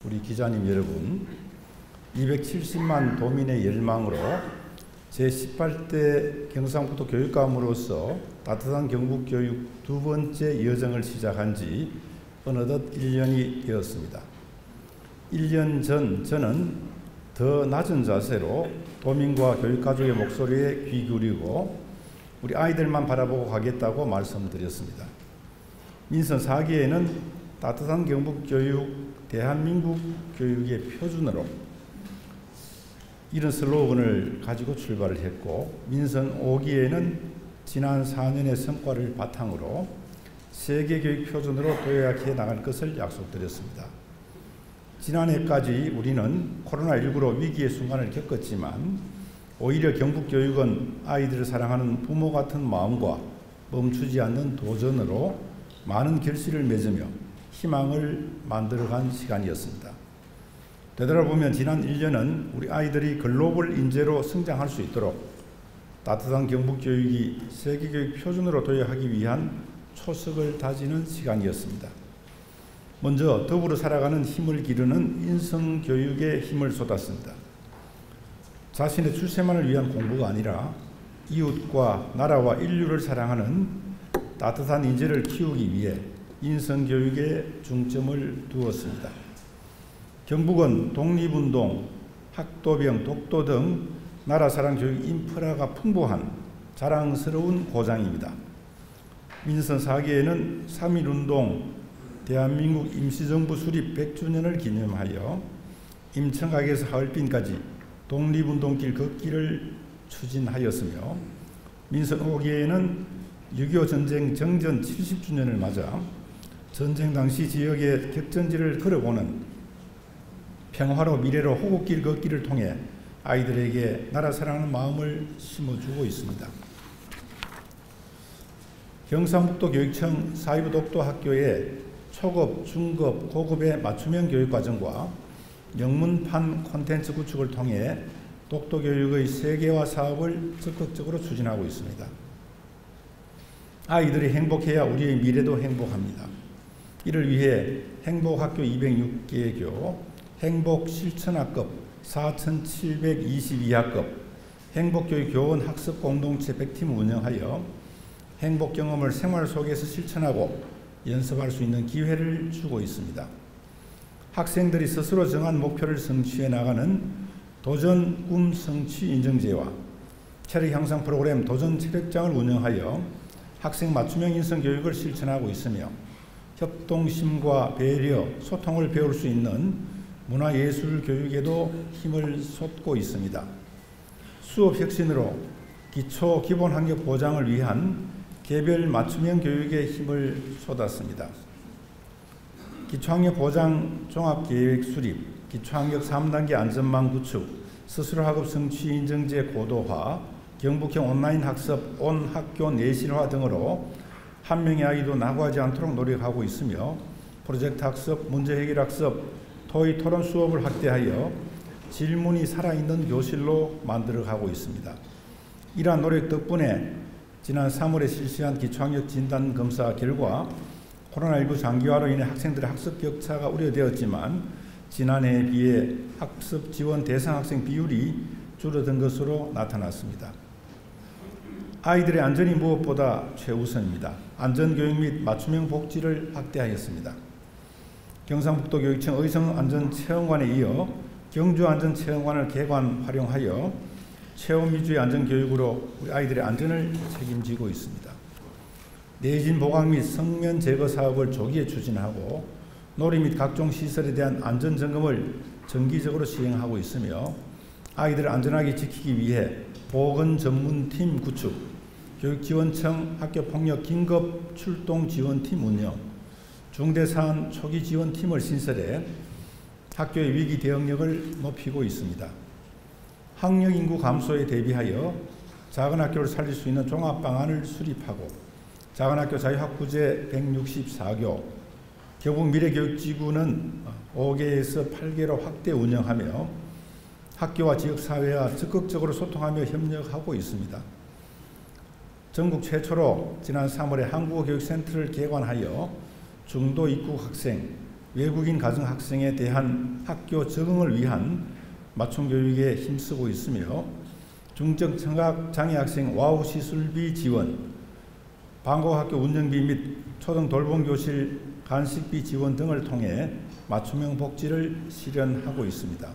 우리 기자님 여러분, 270만 도민의 열망으로 제18대 경상북도 교육감으로서 따뜻한 경북교육 두 번째 여정을 시작한 지 어느덧 1년이 되었습니다. 1년 전 저는 더 낮은 자세로 도민과 교육가족의 목소리에 귀 기울이고 우리 아이들만 바라보고 가겠다고 말씀드렸습니다. 민선 4기에는 따뜻한 경북교육, 대한민국 교육의 표준으로 이런 슬로건을 가지고 출발을 했고, 민선 5기에는 지난 4년의 성과를 바탕으로 세계교육 표준으로 도약해 나갈 것을 약속드렸습니다. 지난해까지 우리는 코로나19로 위기의 순간을 겪었지만 오히려 경북교육은 아이들을 사랑하는 부모 같은 마음과 멈추지 않는 도전으로 많은 결실을 맺으며 희망을 만들어간 시간이었습니다. 되돌아보면 지난 1년은 우리 아이들이 글로벌 인재로 성장할 수 있도록 따뜻한 경북교육이 세계교육 표준으로 도약하기 위한 초석을 다지는 시간이었습니다. 먼저 더불어 살아가는 힘을 기르는 인성교육에 힘을 쏟았습니다. 자신의 출세만을 위한 공부가 아니라 이웃과 나라와 인류를 사랑하는 따뜻한 인재를 키우기 위해 인성교육에 중점을 두었습니다. 경북은 독립운동, 학도병, 독도 등 나라사랑 교육 인프라가 풍부한 자랑스러운 고장입니다. 민선 4기에는 3.1운동 대한민국 임시정부 수립 100주년을 기념하여 임청각에서 하얼빈까지 독립운동길 걷기를 추진하였으며, 민선 5기에는 6.25 전쟁 정전 70주년을 맞아 전쟁 당시 지역의 격전지를 걸어보는 평화로 미래로 호국길 걷기를 통해 아이들에게 나라 사랑하는 마음을 심어주고 있습니다. 경상북도 교육청 사이부 독도 학교의 초급, 중급, 고급의 맞춤형 교육과정과 영문판 콘텐츠 구축을 통해 독도 교육의 세계화 사업을 적극적으로 추진하고 있습니다. 아이들이 행복해야 우리의 미래도 행복합니다. 이를 위해 행복학교 206개교, 행복실천학급 4,722학급, 행복교육교원 학습공동체 100팀을 운영하여 행복 경험을 생활 속에서 실천하고 연습할 수 있는 기회를 주고 있습니다. 학생들이 스스로 정한 목표를 성취해 나가는 도전 꿈 성취 인증제와 체력 향상 프로그램 도전 체력장을 운영하여 학생 맞춤형 인성 교육을 실천하고 있으며, 협동심과 배려, 소통을 배울 수 있는 문화예술 교육에도 힘을 쏟고 있습니다. 수업 혁신으로 기초 기본 학력 보장을 위한 개별 맞춤형 교육에 힘을 쏟았습니다. 기초학력 보장 종합계획 수립, 기초학력 3단계 안전망 구축, 스스로학업 성취 인증제 고도화, 경북형 온라인 학습, 온 학교 내실화 등으로 한 명의 아이도 낙오하지 않도록 노력하고 있으며, 프로젝트 학습, 문제 해결 학습, 토의 토론 수업을 확대하여 질문이 살아있는 교실로 만들어가고 있습니다. 이러한 노력 덕분에 지난 3월에 실시한 기초학력 진단 검사 결과 코로나19 장기화로 인해 학생들의 학습 격차가 우려되었지만 지난해에 비해 학습 지원 대상 학생 비율이 줄어든 것으로 나타났습니다. 아이들의 안전이 무엇보다 최우선입니다. 안전교육 및 맞춤형 복지를 확대하였습니다. 경상북도 교육청 의성안전체험관에 이어 경주안전체험관을 개관 활용하여 체험 위주의 안전교육으로 우리 아이들의 안전을 책임지고 있습니다. 내진 보강 및 성면 제거 사업을 조기에 추진하고 놀이 및 각종 시설에 대한 안전점검을 정기적으로 시행하고 있으며, 아이들을 안전하게 지키기 위해 보건 전문팀 구축, 교육지원청 학교폭력 긴급 출동 지원팀 운영, 중대사안 초기 지원팀을 신설해 학교의 위기 대응력을 높이고 있습니다. 학령 인구 감소에 대비하여 작은 학교를 살릴 수 있는 종합방안을 수립하고 작은 학교 자유학부제 164교, 경북 미래교육지구는 5개에서 8개로 확대 운영하며 학교와 지역사회와 적극적으로 소통하며 협력하고 있습니다. 전국 최초로 지난 3월에 한국어교육센터를 개관하여 중도 입국 학생, 외국인 가정 학생에 대한 학교 적응을 위한 맞춤 교육에 힘쓰고 있으며 중증 청각 장애 학생 와우 시술비 지원, 방과학교 운영비 및 초등 돌봄 교실 간식비 지원 등을 통해 맞춤형 복지를 실현하고 있습니다.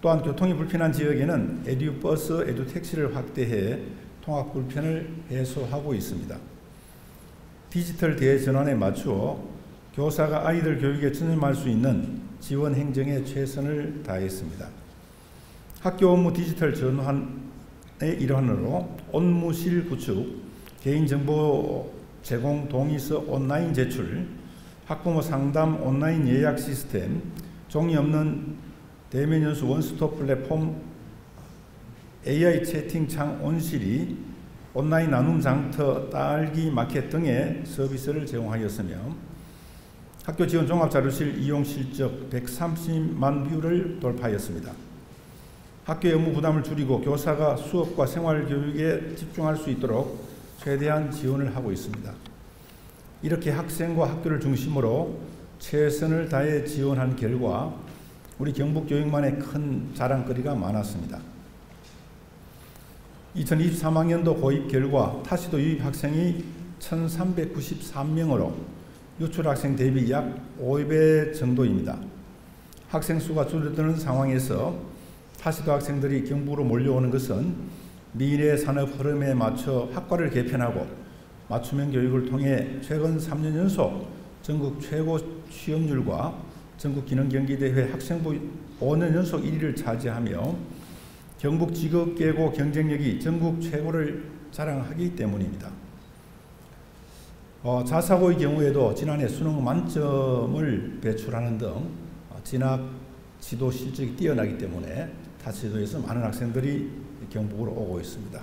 또한 교통이 불편한 지역에는 에듀버스, 에듀택시를 확대해 통학 불편을 해소하고 있습니다. 디지털 대전환에 맞추어 교사가 아이들 교육에 전념할 수 있는 지원 행정에 최선을 다했습니다. 학교 업무 디지털 전환의 일환으로 업무실 구축, 개인정보 제공 동의서 온라인 제출, 학부모 상담 온라인 예약 시스템, 종이 없는 대면 연수 원스톱 플랫폼, AI 채팅창 온시리, 온라인 나눔 장터, 딸기 마켓 등의 서비스를 제공하였으며 학교 지원 종합자료실 이용 실적 130만 뷰를 돌파하였습니다. 학교의 업무 부담을 줄이고 교사가 수업과 생활교육에 집중할 수 있도록 최대한 지원을 하고 있습니다. 이렇게 학생과 학교를 중심으로 최선을 다해 지원한 결과 우리 경북교육만의 큰 자랑거리가 많았습니다. 2023학년도 고입 결과 타시도 유입 학생이 1,393명으로 유출학생 대비 약 5배 정도입니다. 학생 수가 줄어드는 상황에서 타시도 학생들이 경북으로 몰려오는 것은 미래 산업 흐름에 맞춰 학과를 개편하고 맞춤형 교육을 통해 최근 3년 연속 전국 최고 취업률과 전국 기능경기대회 학생부 5년 연속 1위를 차지하며 경북 직업계고 경쟁력이 전국 최고를 자랑하기 때문입니다. 자사고의 경우에도 지난해 수능 만점을 배출하는 등 진학 지도 실적이 뛰어나기 때문에 타시도에서 많은 학생들이 경북으로 오고 있습니다.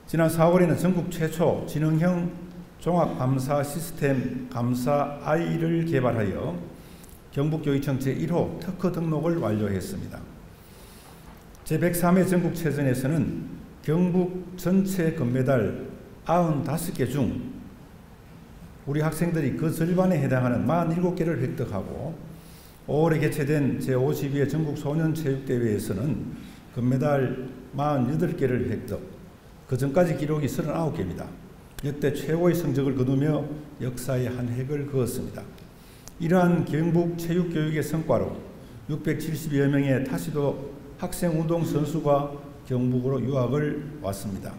지난 4월에는 전국 최초 지능형 종합감사 시스템 감사 I를 개발하여 경북교육청 제1호 특허 등록을 완료했습니다. 제103회 전국체전에서는 경북 전체 금메달 95개 중 우리 학생들이 그 절반에 해당하는 47개를 획득하고 5월에 개최된 제52회 전국소년체육대회에서는 금메달 48개를 획득, 그 전까지 기록이 39개입니다. 역대 최고의 성적을 거두며 역사의 한 획을 그었습니다. 이러한 경북 체육교육의 성과로 670여 명의 타시도 학생운동 선수가 경북으로 유학을 왔습니다.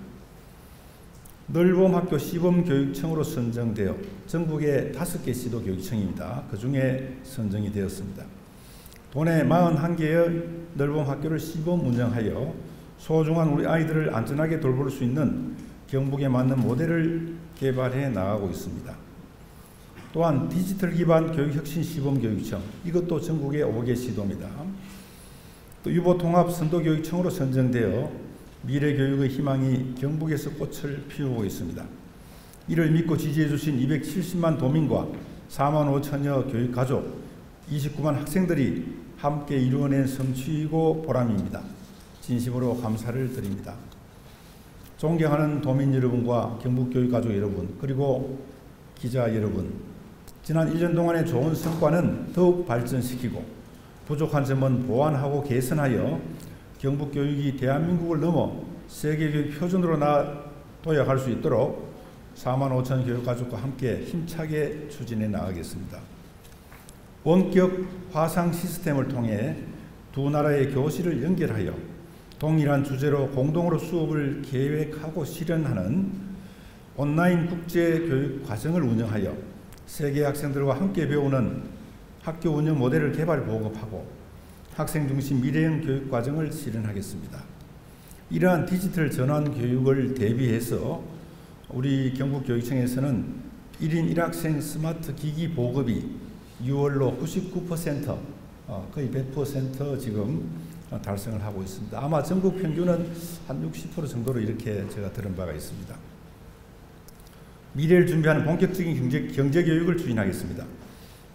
늘봄학교 시범교육청으로 선정되어 전국에 5개 시도교육청입니다. 그 중에 선정이 되었습니다. 도내 41개의 늘봄학교를 시범 운영하여 소중한 우리 아이들을 안전하게 돌볼 수 있는 경북에 맞는 모델을 개발해 나가고 있습니다. 또한 디지털 기반 교육혁신 시범교육청, 이것도 전국에 5개 시도입니다. 또 유보통합 선도교육청으로 선정되어 미래교육의 희망이 경북에서 꽃을 피우고 있습니다. 이를 믿고 지지해 주신 270만 도민과 4만 5천여 교육가족, 29만 학생들이 함께 이루어낸 성취이고 보람입니다. 진심으로 감사를 드립니다. 존경하는 도민 여러분과 경북교육가족 여러분, 그리고 기자 여러분, 지난 1년 동안의 좋은 성과는 더욱 발전시키고 부족한 점은 보완하고 개선하여 경북교육이 대한민국을 넘어 세계교육 표준으로 도약할 수 있도록 4만 5천 교육가족과 함께 힘차게 추진해 나가겠습니다. 원격 화상 시스템을 통해 두 나라의 교실을 연결하여 동일한 주제로 공동으로 수업을 계획하고 실현하는 온라인 국제교육 과정을 운영하여 세계 학생들과 함께 배우는 학교 운영 모델을 개발 보급하고 학생 중심 미래형 교육 과정을 실현하겠습니다. 이러한 디지털 전환 교육을 대비해서 우리 경북교육청에서는 1인 1학생 스마트 기기 보급이 6월로 99%, 거의 100% 지금 달성을 하고 있습니다. 아마 전국 평균은 한 60% 정도로 이렇게 제가 들은 바가 있습니다. 미래를 준비하는 본격적인 경제교육을 추진하겠습니다.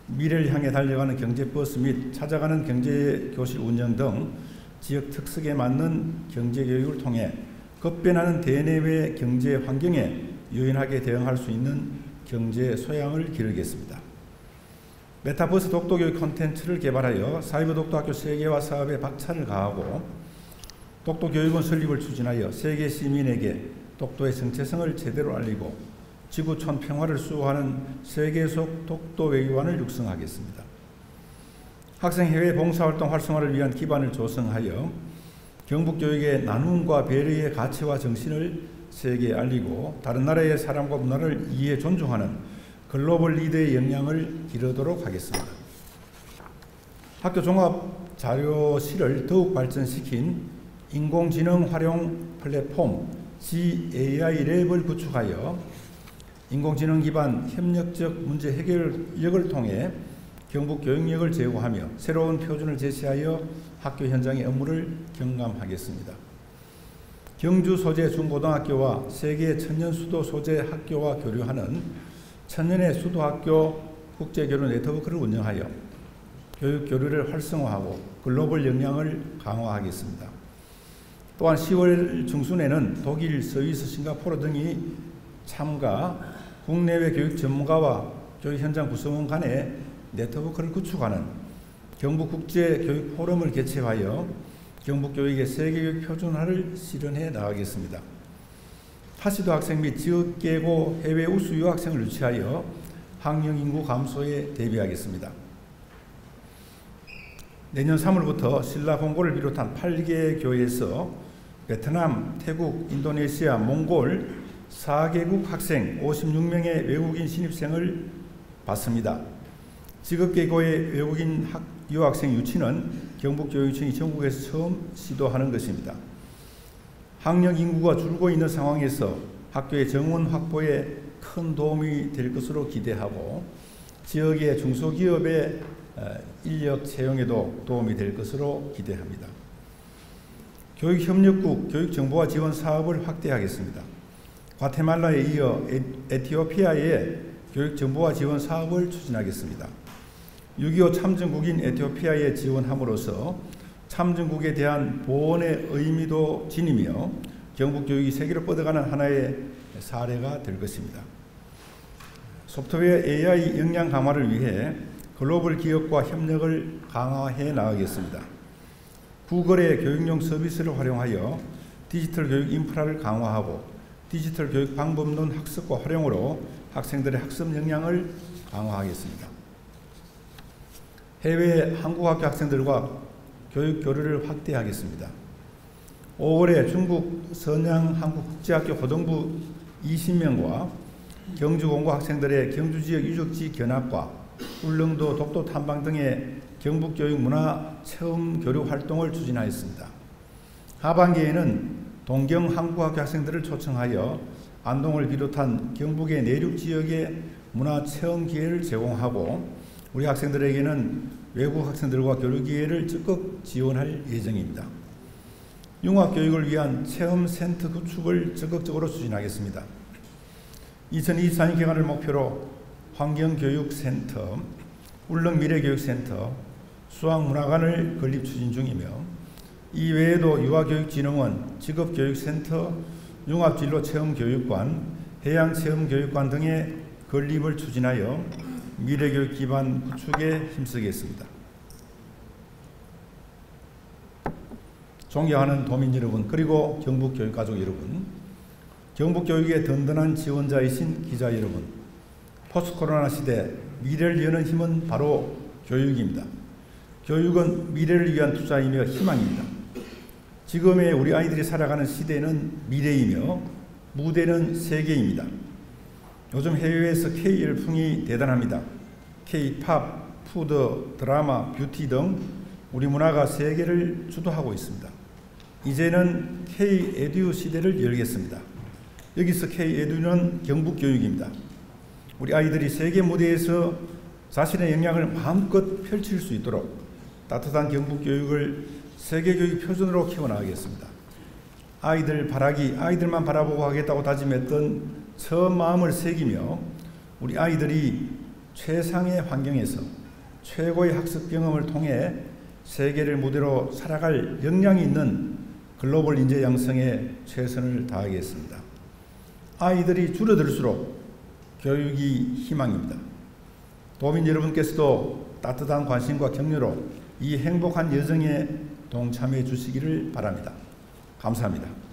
미래를 향해 달려가는 경제버스 및 찾아가는 경제교실 운영 등 지역 특색에 맞는 경제교육을 통해 급변하는 대내외 경제 환경에 유연하게 대응할 수 있는 경제 소양을 기르겠습니다. 메타버스 독도교육 콘텐츠를 개발하여 사이버 독도학교 세계화 사업에 박차를 가하고 독도교육원 설립을 추진하여 세계 시민에게 독도의 정체성을 제대로 알리고 지구촌 평화를 수호하는 세계 속 독도 외교관을 육성하겠습니다. 학생 해외 봉사활동 활성화를 위한 기반을 조성하여 경북교육의 나눔과 배려의 가치와 정신을 세계에 알리고 다른 나라의 사람과 문화를 이해 존중하는 글로벌 리더의 역량을 기르도록 하겠습니다. 학교 종합 자료실을 더욱 발전시킨 인공지능 활용 플랫폼 GAI 랩을 구축하여 인공지능 기반 협력적 문제 해결력을 통해 경북 교육력을 제고하며 새로운 표준을 제시하여 학교 현장의 업무를 경감하겠습니다. 경주 소재 중고등학교와 세계 천년 수도 소재 학교와 교류하는 천년의 수도학교 국제교류 네트워크를 운영하여 교육 교류를 활성화하고 글로벌 역량을 강화하겠습니다. 또한 10월 중순에는 독일, 스위스, 싱가포르 등이 참가 국내외 교육 전문가와 교육 현장 구성원 간의 네트워크를 구축하는 경북국제교육 포럼을 개최하여 경북교육의 세계교육 표준화를 실현해 나가겠습니다. 하시도 학생 및 지역계고 해외 우수 유학생을 유치하여 학령 인구 감소에 대비하겠습니다. 내년 3월부터 신라 공고를 비롯한 8개 교회에서 베트남, 태국, 인도네시아, 몽골 4개국 학생 56명의 외국인 신입생을 받습니다. 직업계고의 외국인 유학생 유치는 경북교육청이 전국에서 처음 시도하는 것입니다. 학령 인구가 줄고 있는 상황에서 학교의 정원 확보에 큰 도움이 될 것으로 기대하고 지역의 중소기업의 인력 채용에도 도움이 될 것으로 기대합니다. 교육협력국 교육정보화 지원 사업을 확대하겠습니다. 과테말라에 이어 에티오피아의 교육정보화 지원 사업을 추진하겠습니다. 6.25 참전국인 에티오피아에 지원함으로써 참전국에 대한 보원의 의미도 지니며 경북교육이 세계로 뻗어가는 하나의 사례가 될 것입니다. 소프트웨어 AI 역량 강화를 위해 글로벌 기업과 협력을 강화해 나가겠습니다. 구글의 교육용 서비스를 활용하여 디지털 교육 인프라를 강화하고 디지털 교육 방법론 학습과 활용으로 학생들의 학습 역량을 강화하겠습니다. 해외 한국학교 학생들과 교육 교류를 확대하겠습니다. 5월에 중국 선양 한국국제학교 고등부 20명과 경주 공고 학생들의 경주지역 유적지 견학과 울릉도 독도 탐방 등의 경북교육 문화 체험 교류 활동을 추진하였습니다. 하반기에는 동경 한국학교 학생들을 초청하여 안동을 비롯한 경북의 내륙 지역의 문화 체험 기회를 제공하고 우리 학생들에게는 외국 학생들과 교류 기회를 적극 지원할 예정입니다. 융합교육을 위한 체험센터 구축을 적극적으로 추진하겠습니다. 2024년 개관을 목표로 환경교육센터, 울릉미래교육센터, 수학문화관을 건립 추진 중이며 이 외에도 유아교육진흥원, 직업교육센터, 융합진로체험교육관, 해양체험교육관 등의 건립을 추진하여 미래교육 기반 구축에 힘쓰겠습니다. 존경하는 도민 여러분, 그리고 경북교육가족 여러분, 경북교육의 든든한 지원자이신 기자 여러분, 포스트코로나 시대 미래를 여는 힘은 바로 교육입니다. 교육은 미래를 위한 투자이며 희망입니다. 지금의 우리 아이들이 살아가는 시대는 미래이며 무대는 세계입니다. 요즘 해외에서 K 열풍이 대단합니다. K-팝, 푸드, 드라마, 뷰티 등 우리 문화가 세계를 주도하고 있습니다. 이제는 K-에듀 시대를 열겠습니다. 여기서 K-에듀는 경북교육입니다. 우리 아이들이 세계 무대에서 자신의 역량을 마음껏 펼칠 수 있도록 따뜻한 경북교육을 세계교육 표준으로 키워나가겠습니다. 아이들만 바라보고 하겠다고 다짐했던 처음 마음을 새기며 우리 아이들이 최상의 환경에서 최고의 학습 경험을 통해 세계를 무대로 살아갈 역량이 있는 글로벌 인재 양성에 최선을 다하겠습니다. 아이들이 줄어들수록 교육이 희망입니다. 도민 여러분께서도 따뜻한 관심과 격려로 이 행복한 여정에 동참해 주시기를 바랍니다. 감사합니다.